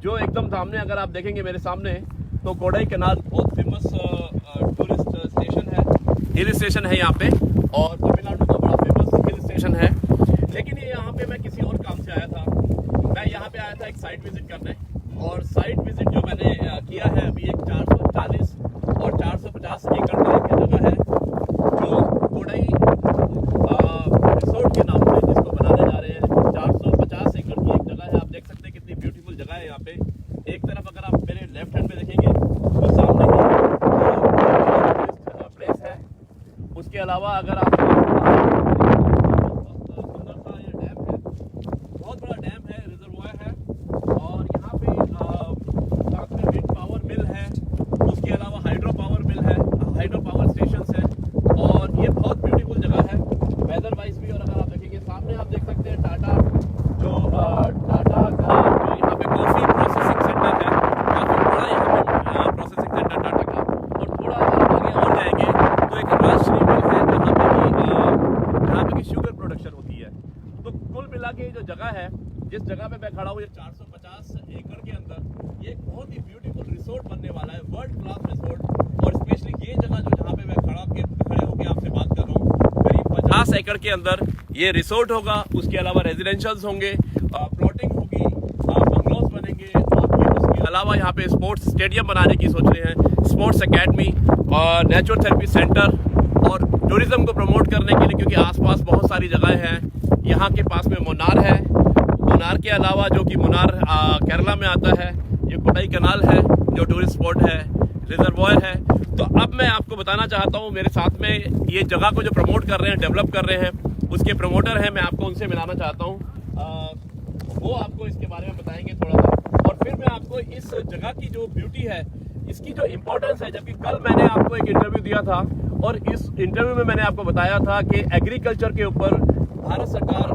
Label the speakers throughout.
Speaker 1: जो एकदम सामने अगर आप देखेंगे मेरे सामने तो कोडाई कैनाल बहुत फेमस टूरिस्ट स्टेशन है, हिल स्टेशन है यहाँ पे, और तमिलनाडु का बड़ा फेमस हिल स्टेशन है। लेकिन ये यहाँ पे मैं किसी और काम से आया था। मैं यहाँ पे आया था एक साइट विजिट करने, और साइट विजिट जो मैंने किया है अभी एक 440 और 450 एकड़ का एक जगह है जो कोडाई रिसोर्ट के नाम से जिसको बनाने जा रहे हैं। 450 एकड़ की एक जगह है। आप देख सकते हैं कितनी ब्यूटीफुल जगह है यहाँ पे। एक तरफ अगर आप मेरे लेफ्ट हैंड पे देखेंगे तो सामने ही प्लेस है। उसके अलावा अगर आप सुंदर सा ये डैम है, बहुत बड़ा डैम है, रिजर्वायर है, और यहाँ पे साथ में विंड पावर मिल है। उसके अलावा हाइड्रो पावर मिल है, हाइड्रो पावर स्टेशंस है, और ये बहुत ब्यूटीफुल जगह है वेदर वाइज भी। और अगर आप देखेंगे सामने आप देख सकते हैं टाटा जो टाटा का जो यहाँ पे कॉफ़ी प्रोसेसिंग सेंटर है, काफ़ी बड़ा यहाँ पे प्रोसेसिंग सेंटर टाटा का। और थोड़ा अगर आगे और जाएंगे तो एक राजश्री मिल है जहाँ पे की शुगर प्रोडक्शन होती है। तो कुल मिला के जो जगह है, जिस जगह पे मैं खड़ा हूँ, ये 450 एकड़ के अंदर ये एक बहुत ही ब्यूटीफुल रिसोर्ट बनने वाला है, वर्ल्ड क्लास रिसोर्ट। और स्पेशली ये जगह जो जहाँ पे मैं खड़े होकर आपसे बात कर रहा हूँ, करीब 50 एकड़ के अंदर ये रिसोर्ट होगा। उसके अलावा रेजिडेंशियल्स होंगे, प्लॉटिंग होगी, बंगलोज बनेंगे। उसके अलावा यहाँ पे स्पोर्ट्स स्टेडियम बनाने की सोच रहे हैं, स्पोर्ट्स एकेडमी और नेचुरोथेरेपी सेंटर, और टूरिज्म को प्रमोट करने के लिए, क्योंकि आसपास बहुत सारी जगहें हैं। यहाँ के पास में मुन्नार है, मुन्नार के अलावा जो कि मुन्नार केरला में आता है, ये कोडाई कैनाल है जो टूरिस्ट स्पॉट है, रिजर्वायर है। तो अब मैं आपको बताना चाहता हूँ, मेरे साथ में ये जगह को जो प्रमोट कर रहे हैं, डेवलप कर रहे हैं, उसके प्रमोटर हैं, मैं आपको उनसे मिलाना चाहता हूँ। वो आपको इसके बारे में बताएंगे थोड़ा सा, और फिर मैं आपको इस जगह की जो ब्यूटी है, इसकी जो इम्पोर्टेंस है। जबकि कल मैंने आपको एक इंटरव्यू दिया था, और इस इंटरव्यू में मैंने आपको बताया था कि एग्रीकल्चर के ऊपर भारत सरकार,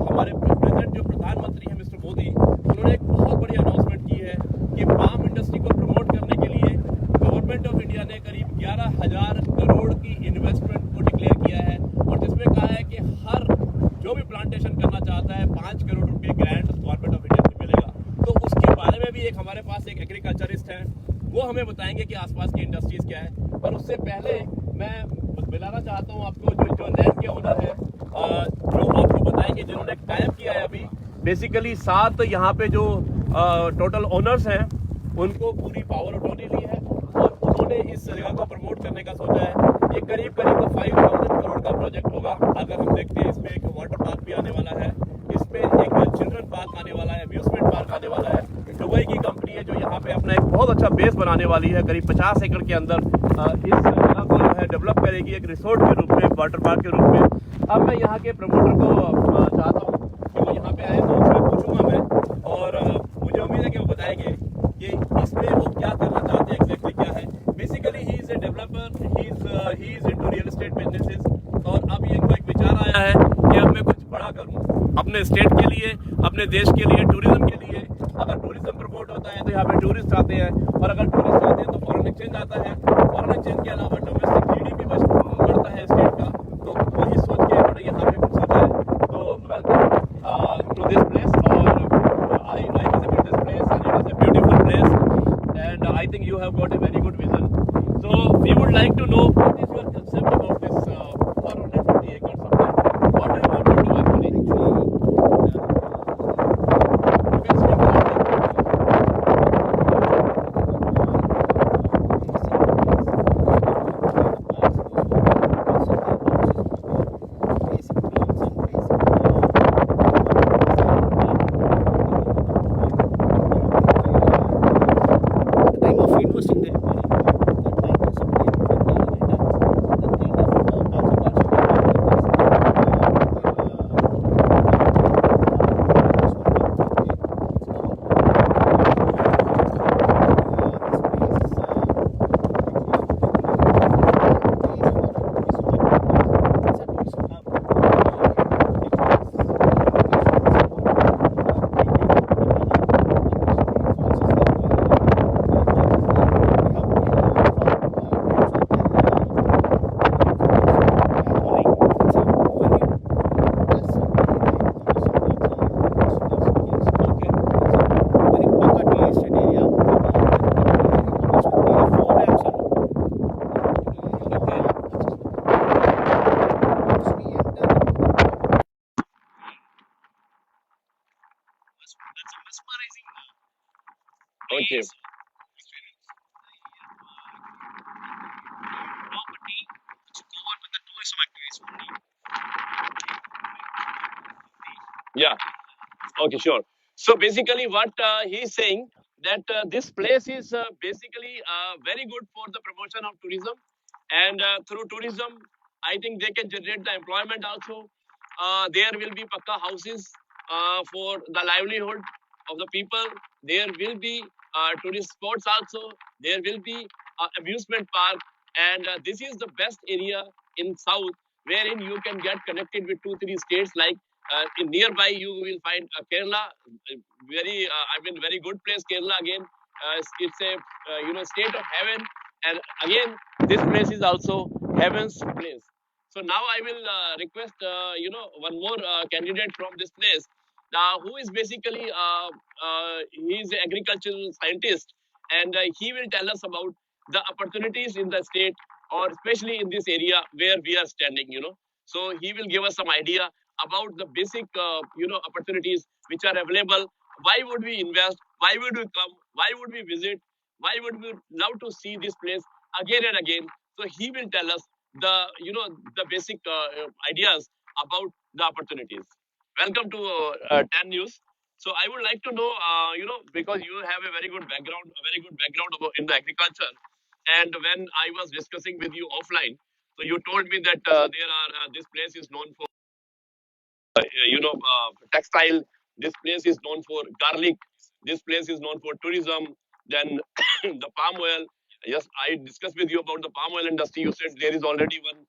Speaker 1: हमारे प्रेजेंट जो प्रधानमंत्री हैं मिस्टर मोदी, उन्होंने एक बहुत बड़ी अनाउंसमेंट की है कि पाम इंडस्ट्री को प्रमोट करने के लिए गवर्नमेंट ऑफ इंडिया ने करीब 11,000 करोड़ की इन्वेस्टमेंट को डिक्लेयर किया है, और जिसमें कहा है कि हर जो भी प्लांटेशन करना चाहता है 5 करोड़ रुपये ग्रांट गवर्नमेंट ऑफ इंडिया से मिलेगा। तो उसके बारे में भी एक हमारे पास एक एग्रीकल्चरिस्ट हैं, वो हमें बताएंगे कि आसपास की इंडस्ट्रीज क्या है। पर उससे पहले मैं मिलाना चाहता हूँ आपको जो लैंड के ओनर है, जो आपको बताएंगे, जिन्होंने कायम किया है अभी बेसिकली 7 यहाँ पे जो टोटल ओनर्स हैं, उनको पूरी पावर अटॉर्नी ली है, और उन्होंने इस जगह को प्रमोट करने का सोचा है। ये करीब 5,000 करोड़ का प्रोजेक्ट होगा। अगर हम देखते हैं, इसमें एक वाटर पार्क भी आने वाला है, इसमें एक चिल्ड्रन पार्क आने वाला है, अम्यूजमेंट पार्क आने वाला है। दुबई की कंपनी है जो यहाँ पे अपना एक बहुत अच्छा बेस बनाने वाली है, करीब 50 एकड़ के अंदर इस जगह को जो है डेवलप करेगी एक रिसोर्ट के रूप में, एक वाटर पार्क के रूप में। अब मैं यहाँ के प्रमोटर को चाहता हूँ कि वो यहाँ पे आए, तो उससे पूछूंगा मैं, और मुझे उम्मीद है कि वो बताएंगे कि इसमें वो क्या करना चाहते हैं, एग्जैक्टली क्या है। Basically he is a developer, he is into real estate businesses. और अब ये इनको एक विचार आया है कि अब मैं कुछ बड़ा करूँ अपने स्टेट के लिए, अपने देश के लिए, टूरिज्म के लिए। अगर टूरिज्म प्रमोट होता है तो यहाँ पे टूरिस्ट आते हैं, और अगर टूरिस्ट आते हैं तो फॉरेन एक्सचेंज आता है। फॉरेन एक्सचेंज के अलावा डोमेस्टिक जीडीपी बढ़ता है स्टेट का। तो वही सोच के उन्होंने यहाँ पे कुछ सोचा है। तो वेलकम टू दिस प्लेस, और I visited this place, and it is a beautiful place, and I think you have got a very good vision. So we would like to know what is your concept about this 450 acres of land. What do you want to do actually? You can speak about it. Okay. Yeah. Okay, sure. So basically, what he's saying that this place is basically very good for the promotion of tourism, and through tourism, I think they can generate the employment also. There will be pakka houses for the livelihood of the people. There will be tourist spots also. There will be amusement park, and this is the best area in south wherein you can get connected with 2 3 states like in nearby you will find Kerala, I mean very good place. Kerala again, it's a state of heaven, and again this place is also heaven's place. So now I will request one more candidate from this place, who is basically he is an agricultural scientist, and he will tell us about the opportunities in the state or especially in this area where we are standing. So he will give us some idea about the basic opportunities which are available. Why would we invest? Why would we come? Why would we visit? Why would we love to see this place again and again? So he will tell us the the basic ideas about the opportunities. Welcome to 10 News. So I would like to know, because you have a very good background, in the agriculture, and when I was discussing with you offline, so you told me that this place is known for textile. This place is known for garlic. This place is known for tourism. Then the palm oil. Yes, I discussed with you about the palm oil industry. You said there is already one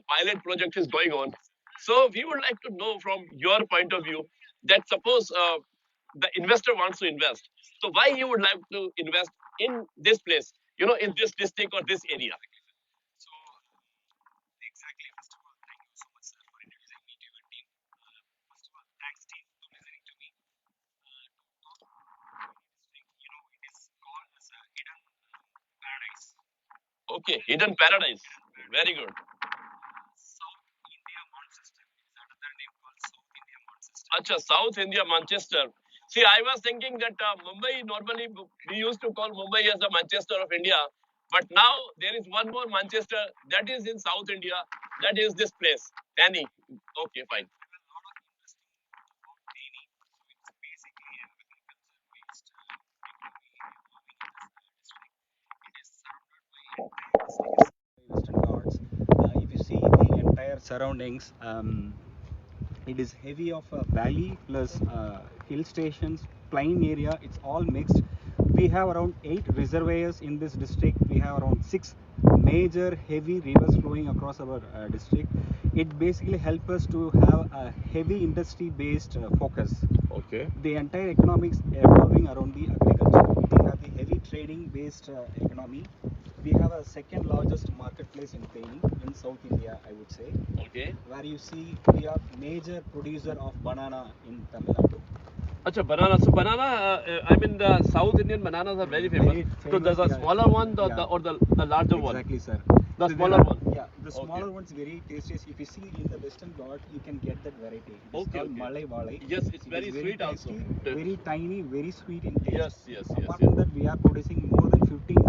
Speaker 1: pilot project is going on. So we would like to know from your point of view that suppose the investor wants to invest. So why he would like to invest in this place, in this district or this area? Okay, hidden paradise. Very good. Acha, South India, Manchester. See, I was thinking that Mumbai normally we used to call Mumbai as the Manchester of India, but now there is one more Manchester that is in South India. That is this place, Tani. Okay, fine.
Speaker 2: Western Ghats. If you see the entire surroundings, it is heavy of a valley plus hill stations, plain area. It's all mixed. We have around 8 reservoirs in this district. We have around 6 major heavy rivers flowing across our district. It basically helps us to have a heavy industry-based focus.
Speaker 1: Okay.
Speaker 2: The entire economics evolving around the agriculture. We have the heavy trading-based economy. We have a second largest marketplace in Theni in South India, I would say.
Speaker 1: Okay.
Speaker 2: Where you see we are major producer of banana in Tamil Nadu.
Speaker 1: Acha, banana. So banana, I mean the South Indian bananas are very famous.
Speaker 2: Very
Speaker 1: So
Speaker 2: famous,
Speaker 1: there's a
Speaker 2: yeah.
Speaker 1: smaller one,
Speaker 2: Yeah.
Speaker 1: or the larger one.
Speaker 2: Exactly, sir.
Speaker 1: The
Speaker 2: So
Speaker 1: smaller
Speaker 2: there are-
Speaker 1: one.
Speaker 2: Yeah, the smaller
Speaker 1: Okay.
Speaker 2: one's very tasty. If you see in the Western Ghats, you can get that variety. It's
Speaker 1: Okay,
Speaker 2: called
Speaker 1: okay.
Speaker 2: Malai Valai.
Speaker 1: Yes, it's
Speaker 2: It
Speaker 1: very
Speaker 2: is
Speaker 1: sweet also.
Speaker 2: tasty, very tiny, very sweet in taste.
Speaker 1: Yes, yes, yes,
Speaker 2: Apart
Speaker 1: yes.
Speaker 2: from that, we are producing more than 15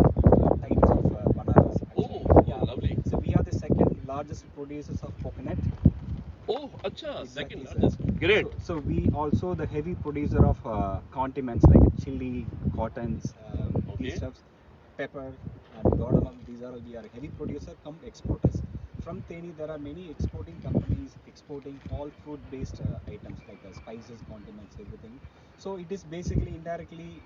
Speaker 2: types of bananas. Actually.
Speaker 1: Oh, lovely.
Speaker 2: So we are the second largest producers of coconut.
Speaker 1: Oh, acha,
Speaker 2: Exactly,
Speaker 1: second
Speaker 2: sir.
Speaker 1: largest. Great.
Speaker 2: So we also the heavy producer of condiments like chili, cottons,
Speaker 1: Okay.
Speaker 2: these stuffs, pepper, and cardamom. These are we are a heavy producer, come exporters. From Theni, there are many exporting companies exporting all food-based items like spices, condiments, everything. So it is basically indirectly,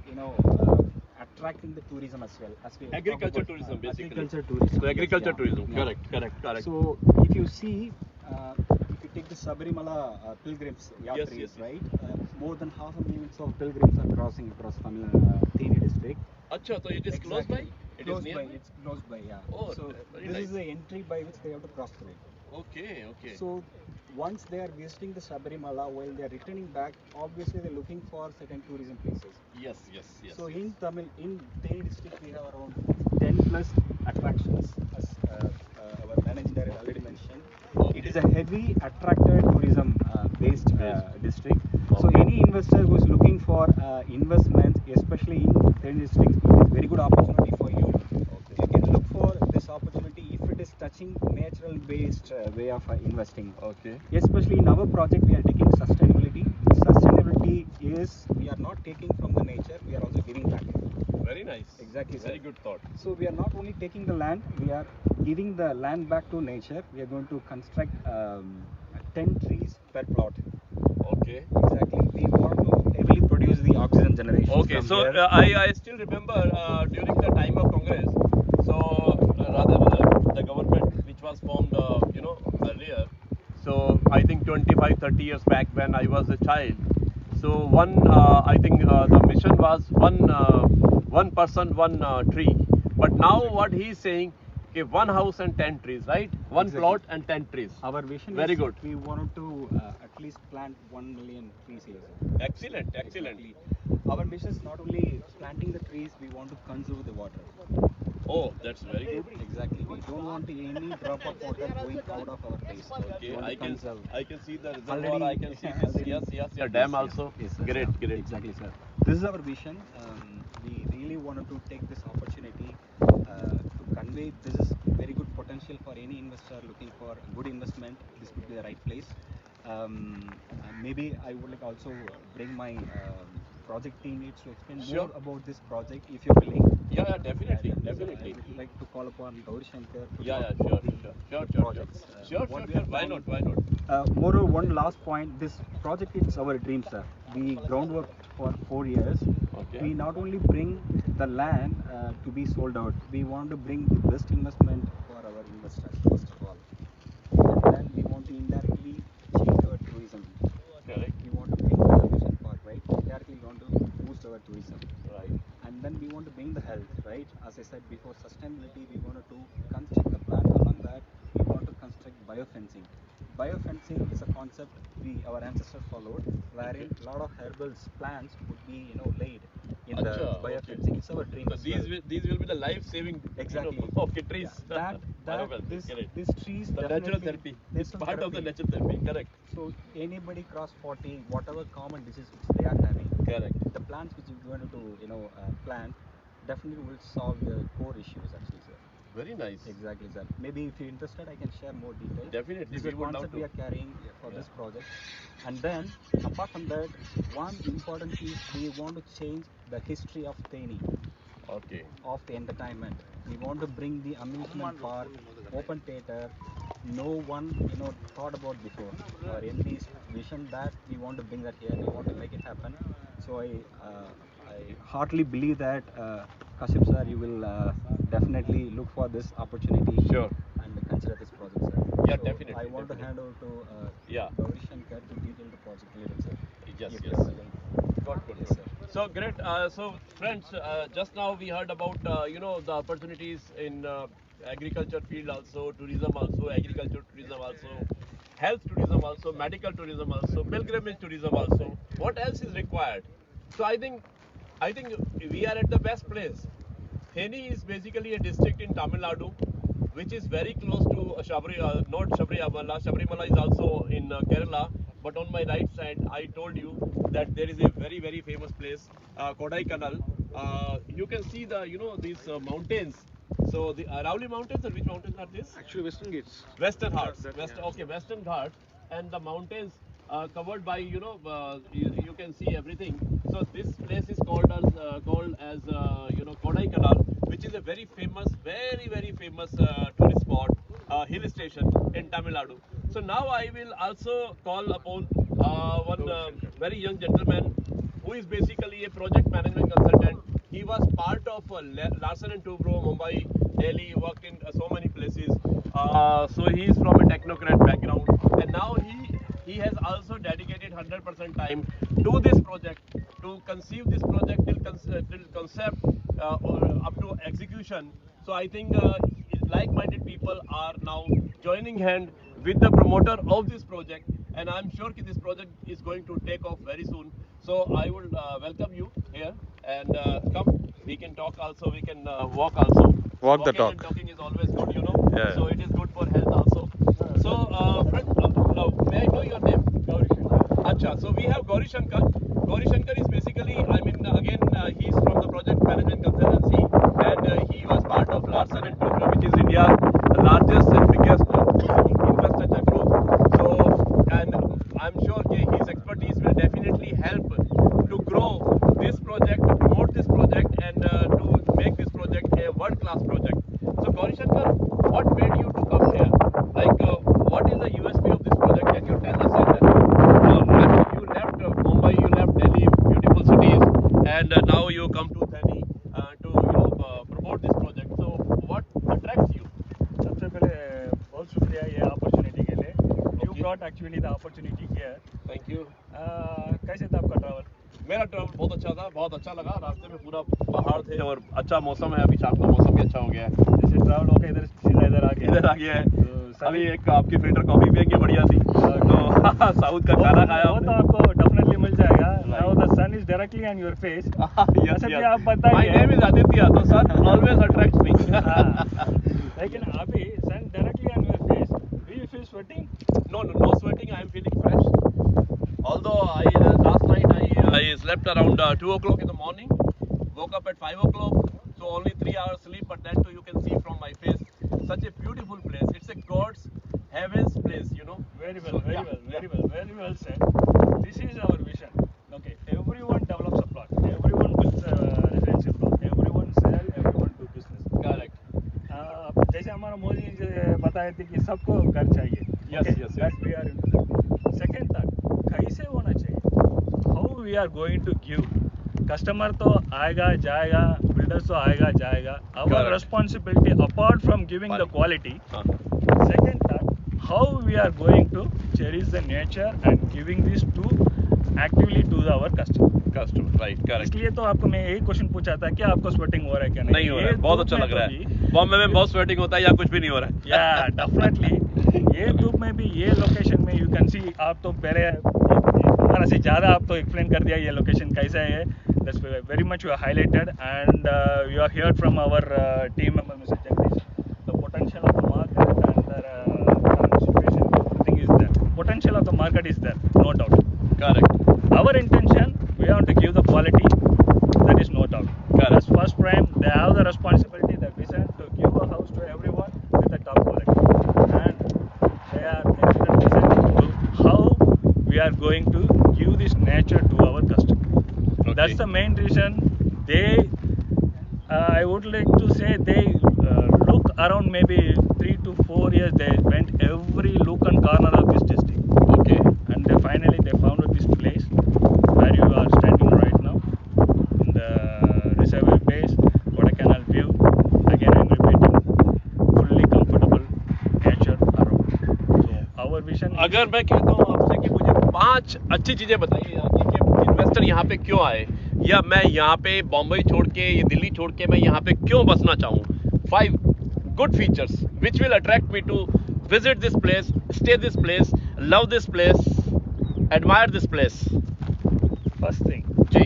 Speaker 2: attracting the tourism as well. As we talk
Speaker 1: Agriculture
Speaker 2: about,
Speaker 1: tourism, basically.
Speaker 2: Agriculture tourism.
Speaker 1: So agriculture
Speaker 2: yes,
Speaker 1: tourism.
Speaker 2: yeah.
Speaker 1: Correct.
Speaker 2: So if you see, if you take the Sabarimala pilgrims, yatris,
Speaker 1: yes.
Speaker 2: right? More than 500,000 of pilgrims are crossing across Tamil Theni district.
Speaker 1: Acha, so it is close by? It
Speaker 2: Close
Speaker 1: is nearby?
Speaker 2: by. It's close by. Yeah.
Speaker 1: Oh,
Speaker 2: So
Speaker 1: very
Speaker 2: this
Speaker 1: nice.
Speaker 2: is the entry by which they have to cross through.
Speaker 1: Okay.
Speaker 2: So once they are visiting the Sabarimala, while they are returning back, obviously they're looking for certain tourism places.
Speaker 1: Yes.
Speaker 2: So in Theni district, we have around 10 plus attractions, as our managing director already mentioned.
Speaker 1: Okay.
Speaker 2: It is a heavy attractor tourism based district. So any investor who is looking for investments, especially in Thane district, it is very good opportunity for you. You can look for this opportunity if it is touching natural based way of investing.
Speaker 1: Okay.
Speaker 2: Especially in our project, we are taking sustainability. Sustainability is we are not taking from the nature, we are also giving back.
Speaker 1: Very nice.
Speaker 2: Exactly, sir.
Speaker 1: Very good thought.
Speaker 2: So we are not only taking the land, we are giving the land back to nature. We are going to construct 10 trees per plot.
Speaker 1: Okay.
Speaker 2: Exactly. We want to heavily produce the oxygen generation.
Speaker 1: Okay,
Speaker 2: from
Speaker 1: so
Speaker 2: here.
Speaker 1: I still remember during the time of Congress, so rather the government which was formed, earlier, so I think 25, 30 years back when I was a child, so I think the mission was one person, one tree. But now what he is saying, okay, one house and 10 trees, right? One
Speaker 2: Exactly.
Speaker 1: plot and 10 trees.
Speaker 2: Our vision
Speaker 1: Very
Speaker 2: is
Speaker 1: good.
Speaker 2: we wanted to at least plant 1 million trees here.
Speaker 1: Excellent, excellent.
Speaker 2: Exactly. Our mission is not only planting the trees, we want to conserve the water.
Speaker 1: Oh, that's very good.
Speaker 2: Exactly. We don't want any drop of water going out of our place.
Speaker 1: Okay,
Speaker 2: We want to conserve.
Speaker 1: I can see the reservoir.
Speaker 2: Already-
Speaker 1: I can see this.
Speaker 2: already-
Speaker 1: Yes, yeah, dam
Speaker 2: Yes,
Speaker 1: also.
Speaker 2: yes, sir,
Speaker 1: Great,
Speaker 2: sir.
Speaker 1: great.
Speaker 2: Exactly, sir. This is our vision. We really wanted to take this opportunity to convey. This is very good potential for any investor looking for good investment. This could be the right place. Maybe I would like also bring my project team leads to explain
Speaker 1: Sure.
Speaker 2: more about this project if you're willing.
Speaker 1: Yeah, definitely,
Speaker 2: So
Speaker 1: definitely.
Speaker 2: I would like to call upon Gauri Shankar to
Speaker 1: Yeah,
Speaker 2: talk
Speaker 1: sure,
Speaker 2: about
Speaker 1: sure,
Speaker 2: the
Speaker 1: sure,
Speaker 2: projects.
Speaker 1: Sure,
Speaker 2: what
Speaker 1: sure,
Speaker 2: we
Speaker 1: sure.
Speaker 2: are
Speaker 1: Why
Speaker 2: planning.
Speaker 1: not? Why not?
Speaker 2: Moreover, one last point, this project is our dream, sir. We groundwork for 4 years.
Speaker 1: Okay.
Speaker 2: We not only bring the land to be sold out, we want to bring the best investment for our investors, first of all. And then we want to indirectly change our tourism.
Speaker 1: Correct.
Speaker 2: We want to bring the mission park, right? Indirectly we want to boost our tourism.
Speaker 1: Right.
Speaker 2: And then we want to bring the health, right? As I said before, sustainability, we wanted to construct the plan. Along that, we want to construct biofencing. Biofencing is a concept our ancestors followed, wherein a lot of herbals plants would be laid in the
Speaker 1: Acha,
Speaker 2: biofencing.
Speaker 1: okay.
Speaker 2: It's our dream.
Speaker 1: So
Speaker 2: as
Speaker 1: these
Speaker 2: well.
Speaker 1: these will be the life-saving.
Speaker 2: Exactly.
Speaker 1: Okay, trees.
Speaker 2: Yeah,
Speaker 1: Biofencing, correct.
Speaker 2: these trees
Speaker 1: The natural
Speaker 2: definitely-
Speaker 1: therapy.
Speaker 2: there's
Speaker 1: It's
Speaker 2: some
Speaker 1: part of the
Speaker 2: therapy.
Speaker 1: natural therapy. Correct.
Speaker 2: So anybody cross 40, whatever common disease which they are having,
Speaker 1: Correct.
Speaker 2: the plants which you're going to plant definitely will solve the core issues actually, sir.
Speaker 1: Very nice.
Speaker 2: Exactly, sir. Maybe if you're interested, I can share more details.
Speaker 1: Definitely,
Speaker 2: This is
Speaker 1: we
Speaker 2: the
Speaker 1: would love
Speaker 2: concept
Speaker 1: to.
Speaker 2: we are carrying for
Speaker 1: Yeah.
Speaker 2: this project. And then, apart from that, one important piece, we want to change the history of Thane,
Speaker 1: Okay.
Speaker 2: of the entertainment. We want to bring the amusement park, open theater. No one, thought about before. Our MD's vision that we want to bring that here. We want to make it happen. So I heartily believe that Kashyap sir, you will definitely look for this opportunity.
Speaker 1: Sure.
Speaker 2: And consider this project, sir.
Speaker 1: Yeah,
Speaker 2: So
Speaker 1: definitely,
Speaker 2: I want to
Speaker 1: definitely.
Speaker 2: hand over to
Speaker 1: Yeah.
Speaker 2: Gauri Shankar to detail the project a little, sir.
Speaker 1: Yes,
Speaker 2: If
Speaker 1: yes.
Speaker 2: you're willing.
Speaker 1: Good.
Speaker 2: Yes, sir.
Speaker 1: So great. So friends, just now we heard about the opportunities in agriculture field also, tourism also, agriculture tourism also, health tourism also, medical tourism also, pilgrimage tourism also. What else is required? So I think we are at the best place. Theni is basically a district in Tamil Nadu, which is very close to not Sabrimala. Sabrimala is also in Kerala. But on my right side, I told you that there is a very, very famous place, Kodaikanal. You can see these mountains. So the Aravalli Mountains, or which mountains are these?
Speaker 3: Actually, Western Gates.
Speaker 1: Western Ghats.
Speaker 3: Yeah.
Speaker 1: Okay, Western Ghats, and the mountains covered by you can see everything. So this place is called as Kodaikanal, which is a very famous, very famous tourist spot, hill station in Tamil Nadu. So now I will also call upon one very young gentleman who is basically a project management consultant. He was part of Larsen and Toubro, Mumbai, Delhi, worked in so many places. So he is from a technocrat background, and now he has also dedicated 100% time to this project, to conceive this project till concept up to execution. So I think like-minded people are now joining hand with the promoter of this project, and I'm sure this project is going to take off very soon. So I will welcome you here, and come, we can talk also, we can walk also.
Speaker 3: Walk the
Speaker 1: Walking and
Speaker 3: talk.
Speaker 1: talking is always good,
Speaker 3: Yeah.
Speaker 1: so it is good for health also. So friend, may I know your name?
Speaker 2: Gauri Shankar.
Speaker 1: Gauri Shankar. Gauri Shankar is basically, I mean, again, he's from the project management consultancy, and he was part of Larsen and Toubro, which is India's largest and biggest infrastructure group. So, and I'm sure his expertise will definitely help to grow this project, to promote this project, and to make this project a world-class project. So, Gauri Shankar, what made you to come here? Like, what is the USP of this project? Can you tell us? You left Mumbai, you left Delhi, beautiful cities, and now you come to Thane to promote this project. So, what attracts you?
Speaker 3: सबसे पहले बहुत शुक्रिया ये opportunity के लिए. You brought actually the opportunity here.
Speaker 1: Thank you.
Speaker 3: कैसे था आपका ट्रैवल?
Speaker 1: मेरा ट्रैवल बहुत अच्छा था, बहुत अच्छा लगा. रास्ते में पूरा पहाड़ थे और अच्छा मौसम है. अभी शाम का मौसम भी अच्छा हो गया है.
Speaker 3: जैसे ट्रैवल होकर इधर सीधा इधर आ गया.
Speaker 1: इधर आ गया है. अभी एक आपकी फिल्टर कॉफी भी है, बढ़िया थी. तो साउथ का खाना खाया.
Speaker 3: वो तो आपको डेफिनेटली मिल जाएगा. Now the sun is directly on your face.
Speaker 1: Yes,
Speaker 3: जैसे कि
Speaker 1: yes.
Speaker 3: आप बताइए.
Speaker 1: My name is Aditya, so sun always attracts me.
Speaker 3: लेकिन अभी sun directly on your face. Do you feel sweating?
Speaker 1: No sweating. I am feeling fresh. Although last night I slept around 2 o'clock in the morning. Woke up at 5 o'clock. So only 3 hours sleep, but that too you can see from my face. Such a beautiful place. It's a God's heaven's place, you know.
Speaker 3: Very well,
Speaker 1: So,
Speaker 3: very
Speaker 1: yeah,
Speaker 3: well, very
Speaker 1: yeah.
Speaker 3: well, very well said. This is our vision. Okay, everyone develops a plot. Everyone builds a residential plot. Everyone sell, everyone do business.
Speaker 1: Correct.
Speaker 3: जैसे हमारा मोदी जी बताए थे कि सबको घर चाहिए.
Speaker 1: Yes,
Speaker 3: Okay,
Speaker 1: yes,
Speaker 3: that
Speaker 1: yes.
Speaker 3: we are into that. Second thought, कैसे होना चाहिए? How we are going to give? Customer तो आएगा जाएगा, बिल्डर्स तो आएगा जाएगा. Our
Speaker 1: Correct.
Speaker 3: responsibility apart from giving the quality. Second thought, how we are going to cherish the nature and giving this to actively to our customer.
Speaker 1: Right, correct.
Speaker 3: इसलिए तो आपको मैं यही क्वेश्चन पूछा था कि आपको स्वेटिंग हो रहा है क्या
Speaker 1: नहीं हो रहा है. बहुत अच्छा लग रहा है. बॉम्बे में बहुत स्वेटिंग होता है, यहाँ कुछ भी नहीं हो रहा है.
Speaker 3: या डेफिनेटली ये धूप में भी ये लोकेशन में यू कैन सी. आप तो पहले हमारा से ज़्यादा आप तो एक्सप्लेन कर दिया ये लोकेशन कैसा है. That's very much you highlighted and you are heard from our team member mister Jagdish. The potential of the market and current situation, everything is there. Potential of the market is there, no doubt.
Speaker 1: Correct.
Speaker 3: Our intention, we want to give the quality, that is no doubt.
Speaker 1: Correct.
Speaker 3: First prime, they have the responsibility, the vision to give a house to everyone with the top quality. And they are excellent vision to how we are going to give this nature to our customer.
Speaker 1: Okay.
Speaker 3: That's the main reason they, I would like to say they look around maybe 3 to 4 years, they went every look and corner of this district.
Speaker 1: Okay.
Speaker 3: And they finally they found this place where you are standing right now in the reservoir base, Kodaikanal view. Again I'm repeating, fully comfortable nature around. So our vision.
Speaker 1: अगर मैं कहता हूँ आपसे कि मुझे 5 अच्छी चीजें बताइए यहाँ की कि इन्वेस्टर यहाँ पे क्यों आए, या मैं यहाँ पे बॉम्बे छोड़ के, ये दिल्ली छोड़ के मैं यहाँ पे क्यों बसना चाहूँ. 5 good features which will attract me to visit this place, stay this place, love this place, admire this place.
Speaker 3: First thing,
Speaker 1: जी.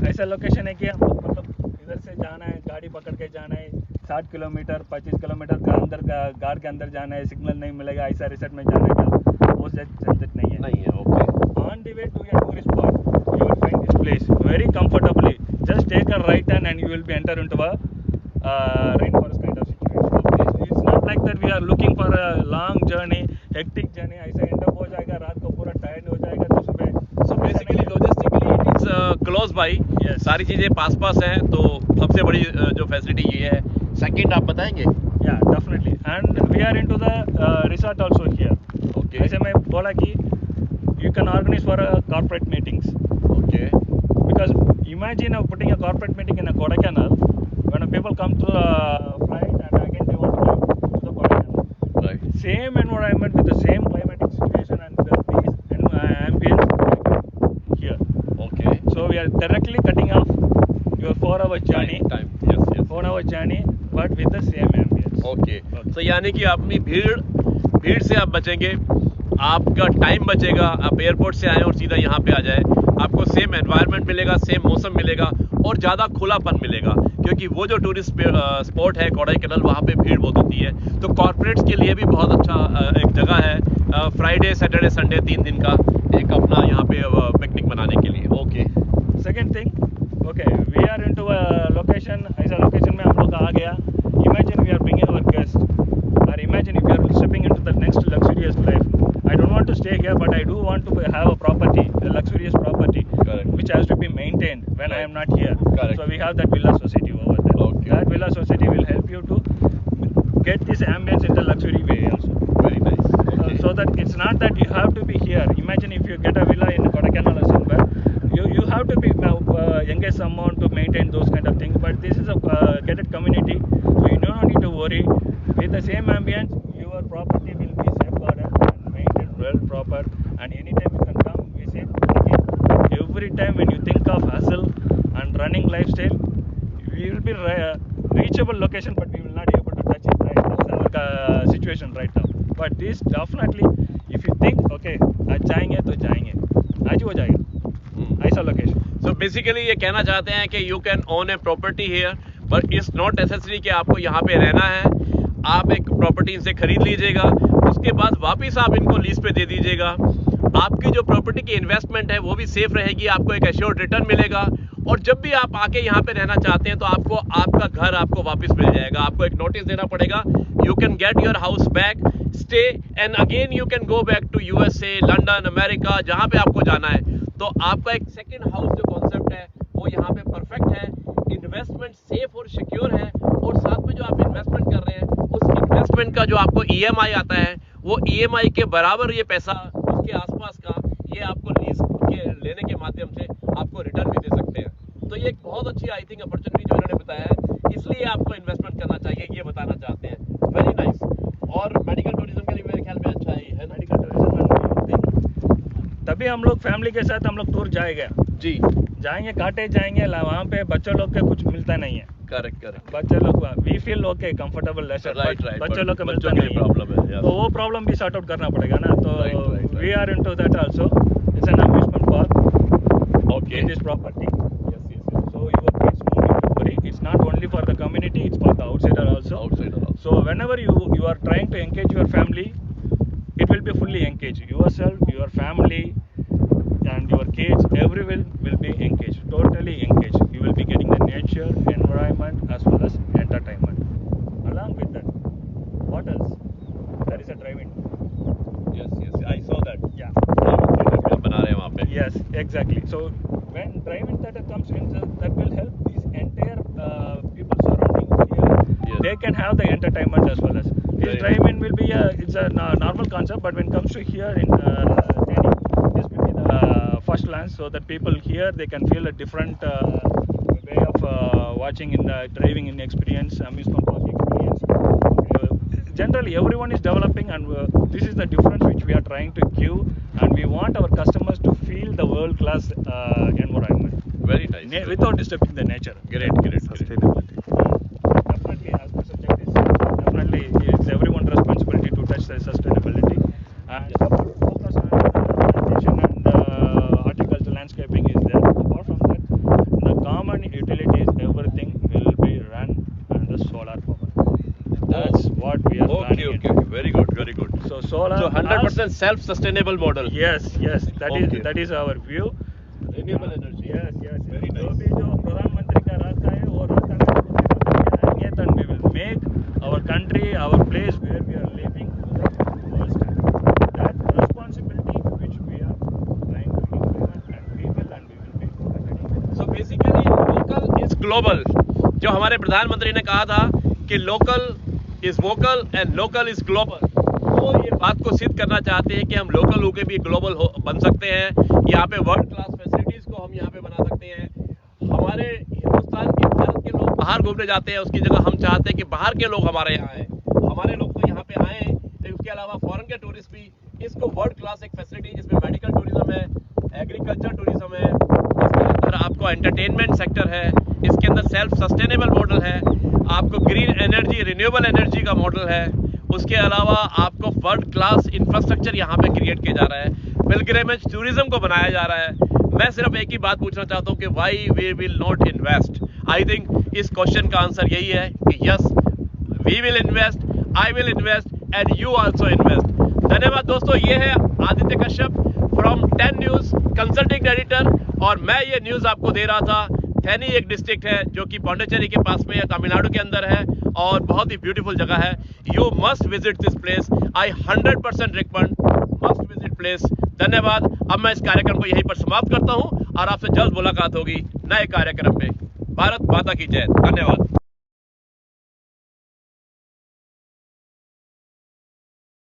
Speaker 3: ऐसा लोकेशन है कि हमको मतलब इधर से जाना है, गाड़ी पकड़ के जाना है 60 किलोमीटर 25 किलोमीटर का अंदर गार्ड के अंदर जाना है, सिग्नल नहीं मिलेगा, ऐसा रिसर्ट में जाने का वो झंझट नहीं है.
Speaker 1: नहीं है. Okay.
Speaker 3: On the way to your tourist spot, you will find this place very comfortably. Just take a right turn and you will be enter into a rainforest kind of situation. It's not like that we are looking for a long journey, hectic journey. ऐसा end up हो जाएगा, रात को पूरा tired हो जाएगा तो सुबह.
Speaker 1: So basically logistically it is close by.
Speaker 3: Yes.
Speaker 1: सारी चीजें पास हैं, तो सबसे बड़ी जो फैसिलिटी ये है. सेकंड आप बताएंगे?
Speaker 3: Yeah, definitely. And we are into the resort also here.
Speaker 1: Okay.
Speaker 3: ऐसे मैं बोला कि you can organize for corporate meetings.
Speaker 1: Okay.
Speaker 3: Because imagine putting a corporate meeting in a Kodaikanal when people come to a flight and again they want to go to the Kodaikanal.
Speaker 1: Right.
Speaker 3: Same environment with the same climatic situation and the peace and ambience here.
Speaker 1: Okay.
Speaker 3: So we are directly cutting off your 4-hour journey.
Speaker 1: Time. Yes.
Speaker 3: 4-hour journey, but with the same ambience.
Speaker 1: Okay. So यानी कि अपनी भीड़ से आप बचेंगे, आपका time बचेगा, आप एयरपोर्ट से आए और सीधा यहाँ पे आ जाए, आपको सेम एनवायरनमेंट मिलेगा, सेम मौसम मिलेगा और ज़्यादा खुलापन मिलेगा, क्योंकि वो जो टूरिस्ट स्पॉट है कोडाईकनाल, वहाँ पे भीड़ बहुत होती है. तो कॉर्पोरेट्स के लिए भी बहुत अच्छा एक जगह है. फ्राइडे सैटरडे संडे 3 दिन का एक अपना यहाँ पे पिकनिक मनाने
Speaker 3: second thing, okay, we are into a location, ऐसा location में हम लोग आ गया. Imagine we are bringing our guests, or imagine if you are stepping into the next luxurious life. I don't want to stay here, but I do want to have a property, a luxurious property,
Speaker 1: Correct.
Speaker 3: which has to be maintained when I am not here.
Speaker 1: Correct.
Speaker 3: So we have that villa society over there.
Speaker 1: Okay.
Speaker 3: That villa society will help you to get this ambience in the luxury way also.
Speaker 1: Very nice. Okay.
Speaker 3: So that it's not that you have to be here. Imagine if you get a villa in Kodaikanal or somewhere, you have to be engage someone to maintain those kind of things. But this is a gated community, so you don't need to worry. With the same ambience, your property will be safeguarded and maintained well proper. And anytime you can come visit. Again, every time when you think of hustle and running lifestyle, we will be reachable location, but we will not be able to touch it. Right? That's our situation right now. But this definitely, if you think, okay, आज जाएंगे तो जाएंगे, आज हो जाएगा, ऐसा location.
Speaker 1: So basically ये कहना चाहते हैं कि you can own a property here, but it's not necessary कि आपको यहाँ पे रहना है. आप एक प्रॉपर्टी इनसे खरीद लीजिएगा, उसके बाद वापस आप इनको लीज पे दे दीजिएगा. आपकी जो प्रॉपर्टी की इन्वेस्टमेंट है वो भी सेफ रहेगी, आपको एक एश्योर्ड रिटर्न मिलेगा. और जब भी आप आके यहाँ पे रहना चाहते हैं तो आपको आपका घर आपको वापस मिल जाएगा. आपको एक नोटिस देना पड़ेगा. You can get your house back, stay and again you can go back to USA, London, America, जहाँ पे आपको जाना है. तो आपका एक सेकेंड हाउस जो कॉन्सेप्ट है वो यहाँ पे परफेक्ट है. इन्वेस्टमेंट सेफ और सिक्योर है, और साथ में जो आप इन्वेस्टमेंट कर रहे हैं उस इन्वेस्टमेंट का जो आपको EMI आता है वो EMI के बराबर ये पैसा उसके आसपास का ये आपको लीज के लेने के माध्यम से आपको रिटर्न भी दे सकते हैं. तो ये एक बहुत अच्छी आई थिंक अपॉर्चुनिटी जो इन्होंने बताया है, इसलिए आपको इन्वेस्टमेंट करना चाहिए, ये बताना चाहते हैं. Very nice. और मेडिकल टूरिज्म के लिए मेरे ख्याल में अच्छा ही है.
Speaker 3: मेडिकल टूरिज्म तभी हम लोग फैमिली के साथ हम लोग टूर जाएगा
Speaker 1: जी,
Speaker 3: जाएंगे, काटे जाएंगे, वहाँ पे बच्चों लोग के कुछ मिलता नहीं है.
Speaker 1: Correct correct.
Speaker 3: बच्चे लोग we feel okay comfortable
Speaker 1: right right.
Speaker 3: बच्चे लोग का मिलता
Speaker 1: बच्चों के
Speaker 3: नहीं
Speaker 1: लिए
Speaker 3: है,
Speaker 1: प्रॉब्लम है.
Speaker 3: तो वो प्रॉब्लम भी सॉर्ट आउट करना पड़ेगा ना. तो
Speaker 1: Right.
Speaker 3: We are into that also. It's an amusement park
Speaker 1: okay.
Speaker 3: in this property.
Speaker 1: Yes, yes, yes.
Speaker 3: So your kids won't need to worry. It's not only for the community, it's for the outsider also.
Speaker 1: Outsider also.
Speaker 3: So whenever you are trying to engage your family, it will be fully engaged. Yourself, your family, and your kids, everyone will be engaged, totally engaged. You will be getting the nature, environment, as well as entertainment. Along with that, what else? There is a drive-in.
Speaker 1: Yes, yes. I saw that.
Speaker 3: Yeah.
Speaker 1: आप बना रहे हैं वहाँ पे.
Speaker 3: Yes, exactly. So when drive-in theater comes in, that will help these entire people surrounding here.
Speaker 1: Yes.
Speaker 3: They can have the entertainment as well as. This
Speaker 1: Right.
Speaker 3: drive-in will be it's a normal concept, but when it comes to here in Delhi, this will be the first launch, so that people here they can feel a different way of watching in the driving in experience, amusement park experience. Generally, everyone is developing, and this is the difference which we are trying to give, and we want our customers to feel the world-class environment
Speaker 1: Very nice.
Speaker 3: without disturbing the nature.
Speaker 1: Great, great, great.
Speaker 2: Sustainability.
Speaker 3: Definitely, as per subject is definitely it's everyone's responsibility to touch the sustainability, and focus on sanitation and horticulture landscaping is there. Apart from that, the common utilities, everything will be run under solar power. That's what we are
Speaker 1: Okay,
Speaker 3: planning.
Speaker 1: okay, okay. Very good, very good.
Speaker 3: So solar.
Speaker 1: So 100% self-sustainable model.
Speaker 3: Yes, yes.
Speaker 1: Okay.
Speaker 3: That is our view.
Speaker 1: Renewable energy.
Speaker 3: Yes, yes.
Speaker 1: Very
Speaker 3: जो
Speaker 1: nice.
Speaker 3: भी जो प्रधानमंत्री का रास्ता है वो रास्ता में हम लोग आएंगे, then we will make our country, our place where we are living to the world standard. That responsibility which we are trying to implement, and we will be implementing.
Speaker 1: So basically local is global. जो हमारे प्रधानमंत्री ने कहा था कि local is vocal and local is global, वो ये बात को सिद्ध करना चाहते हैं कि हम लोकल होके भी ग्लोबल बन सकते हैं. यहाँ पे वर्ल्ड क्लास फैसिलिटीज को हम यहाँ पे बना सकते हैं. हमारे हिंदुस्तान के, भारत के लोग बाहर घूमने जाते हैं, उसकी जगह हम चाहते हैं कि बाहर के लोग हमारे यहाँ आए. हमारे लोग तो यहाँ पे आए, उसके अलावा फॉरेन के टूरिस्ट भी इसको वर्ल्ड क्लास एक फैसिलिटी जिसमें मेडिकल टूरिज्म है, एग्रीकल्चर टूरिज्म है, इसके अंदर आपको एंटरटेनमेंट सेक्टर है, इसके अंदर सेल्फ सस्टेनेबल मॉडल है, आपको ग्रीन एनर्जी, रिन्यूएबल एनर्जी का मॉडल है, उसके अलावा आपको वर्ल्ड क्लास इंफ्रास्ट्रक्चर यहाँ पे क्रिएट किया जा रहा है, पिलग्रिमेज टूरिज्म को बनाया जा रहा है. मैं सिर्फ एक ही बात पूछना चाहता हूँ कि why we will not invest. I think इस क्वेश्चन का आंसर यही है कि yes, we will invest, I will invest and you also invest. धन्यवाद दोस्तों. ये है Aditya Kashyap from 10 News, consulting editor और मैं ये न्यूज़ आपको दे रहा था। थेनी एक डिस्ट्रिक्ट है जो कि पौंडीचेरी के पास में है, तमिलनाडु के अंदर है और बहुत ही ब्यूटीफुल जगह है। You must visit this place, I 100% recommend, must visit place. धन्यवाद। अब मैं इस कार्यक्रम को यहीं पर समाप्त करता हूं और आपसे जल्द मुलाकात होगी नए कार्यक्रम में। भारत माता की जय। धन्यवाद।